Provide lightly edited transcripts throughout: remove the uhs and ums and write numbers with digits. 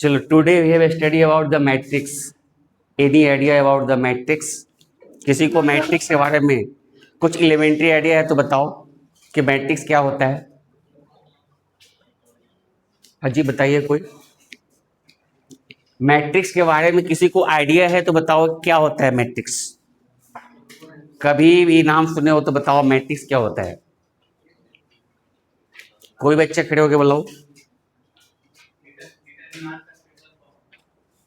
चलो, today we have study about the matrix. Any idea about the matrix? किसी को matrix के बारे में कुछ एलिमेंट्री आइडिया है तो बताओ कि मैट्रिक्स क्या होता है. अजी बताइए, कोई मैट्रिक्स के बारे में किसी को आइडिया है तो बताओ क्या होता है मैट्रिक्स. कभी भी नाम सुने हो तो बताओ मैट्रिक्स क्या होता है. कोई बच्चे खड़े होके बोलो.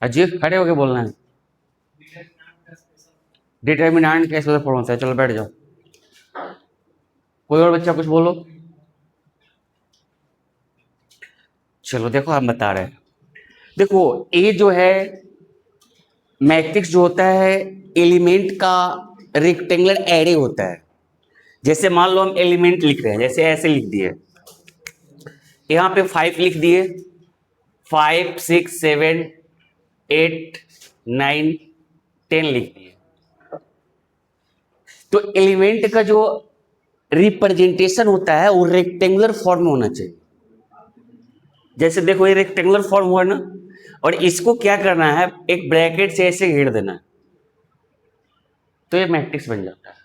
अजी खड़े होके बोलना है. डिटर्मिनेंट कैसे फॉर्म होता है? चलो बैठ जाओ. कोई और बच्चा कुछ बोलो. चलो देखो, हम बता रहे हैं. देखो, ये जो है मैट्रिक्स जो होता है एलिमेंट का रेक्टेंगुलर एरे होता है. जैसे मान लो हम एलिमेंट लिख रहे हैं, जैसे ऐसे लिख दिए, यहाँ पे 5 लिख दिए, 5 6 7 8 9 10 लिख दिए. तो एलिमेंट का जो रिप्रेजेंटेशन होता है वो रेक्टेंगुलर फॉर्म में होना चाहिए. जैसे देखो, ये रेक्टेंगुलर फॉर्म हुआ ना, और इसको क्या करना है, एक ब्रैकेट से ऐसे घेर देना है, तो ये मैट्रिक्स बन जाता है.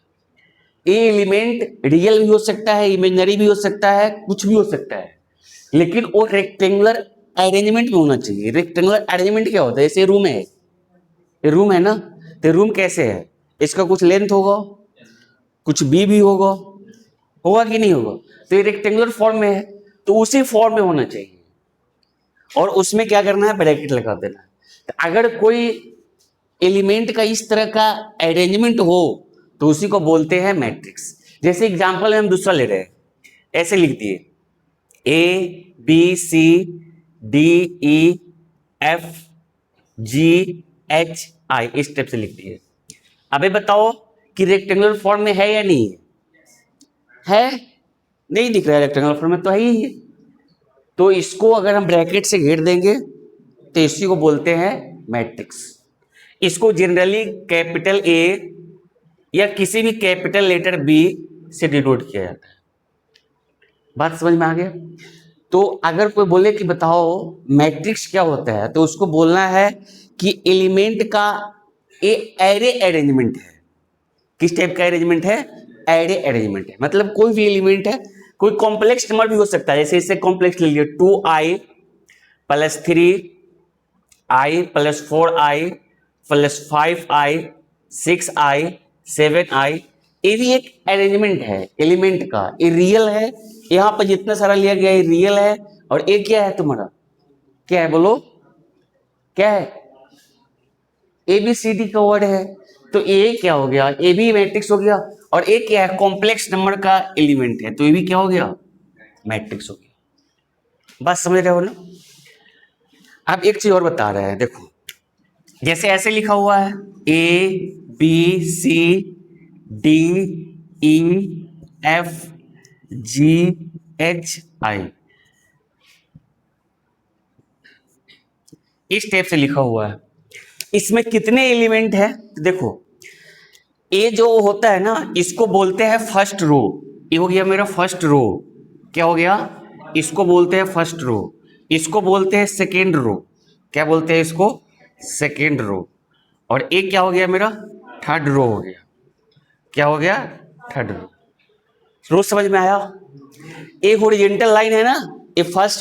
ये एलिमेंट रियल भी हो सकता है, इमेजिनरी भी हो सकता है, कुछ भी हो सकता है, लेकिन वो रेक्टेंगुलर अरेंजमेंट में होना चाहिए. रेक्टेंगुलर अरेंजमेंट क्या होता है? जैसे रूम है, ये रूम है ना, तो रूम कैसे है? इसका कुछ लेंथ होगा, कुछ भी होगा, होगा कि नहीं होगा? तो ये रेक्टेंगुलर फॉर्म में है, तो उसी फॉर्म में होना चाहिए. और उसमें क्या करना है, ब्रैकेट लगा देना है. तो अगर कोई एलिमेंट का इस तरह का अरेंजमेंट हो तो उसी को बोलते हैं मैट्रिक्स. जैसे एग्जांपल में हम दूसरा ले रहे हैं, ऐसे लिख दिए A B C D E F G H I, इस टाइप से लिख दिए. अबे बताओ कि रेक्टेंगुलर फॉर्म में है या नहीं है? नहीं दिख रहा है, रेक्टेंगुलर फॉर्म में तो है ही है. तो इसको अगर हम ब्रैकेट से घेर देंगे तो इसी को बोलते हैं मैट्रिक्स. इसको जनरली कैपिटल A या किसी भी कैपिटल लेटर B से डिनोट किया जाता है. बात समझ में आ गया? तो अगर कोई बोले कि बताओ मैट्रिक्स क्या होता है, तो उसको बोलना है कि एलिमेंट का एरे अरेंजमेंट है. किस टाइप का अरेंजमेंट है? एरे अरेंजमेंट है. मतलब कोई भी एलिमेंट है, कोई कॉम्प्लेक्स नंबर भी हो सकता है. जैसे इससे कॉम्प्लेक्स ले लिया, 2i + 3i + 4i + 5i 6i 7i, ये भी एक अरेंजमेंट है एलिमेंट का. ये रियल है, यहाँ पर जितना सारा लिया गया ये रियल है. और ये क्या है तुम्हारा? क्या है बोलो, क्या है? ABCD का वर्ड है. तो ये क्या हो गया? ये भी मैट्रिक्स हो गया. और ये क्या है? कॉम्प्लेक्स नंबर का एलिमेंट है, तो ये भी क्या हो गया? मैट्रिक्स हो गया. बात समझ रहे हो ना? अब एक चीज और बता रहे हैं, देखो जैसे ऐसे लिखा हुआ है ABCDEFGHI, इस टाइप से लिखा हुआ है. इसमें कितने एलिमेंट है? देखो, ये जो होता है ना, इसको बोलते हैं फर्स्ट रो. ये हो गया मेरा फर्स्ट रो. क्या हो गया? इसको बोलते हैं फर्स्ट रो. इसको बोलते हैं सेकेंड रो. क्या बोलते हैं इसको? Second row. और एक क्या हो गया मेरा? थर्ड रो हो गया. क्या हो गया? Third row. रो समझ में आया? एक हॉरिजॉन्टल लाइन है ना, ये फर्स्ट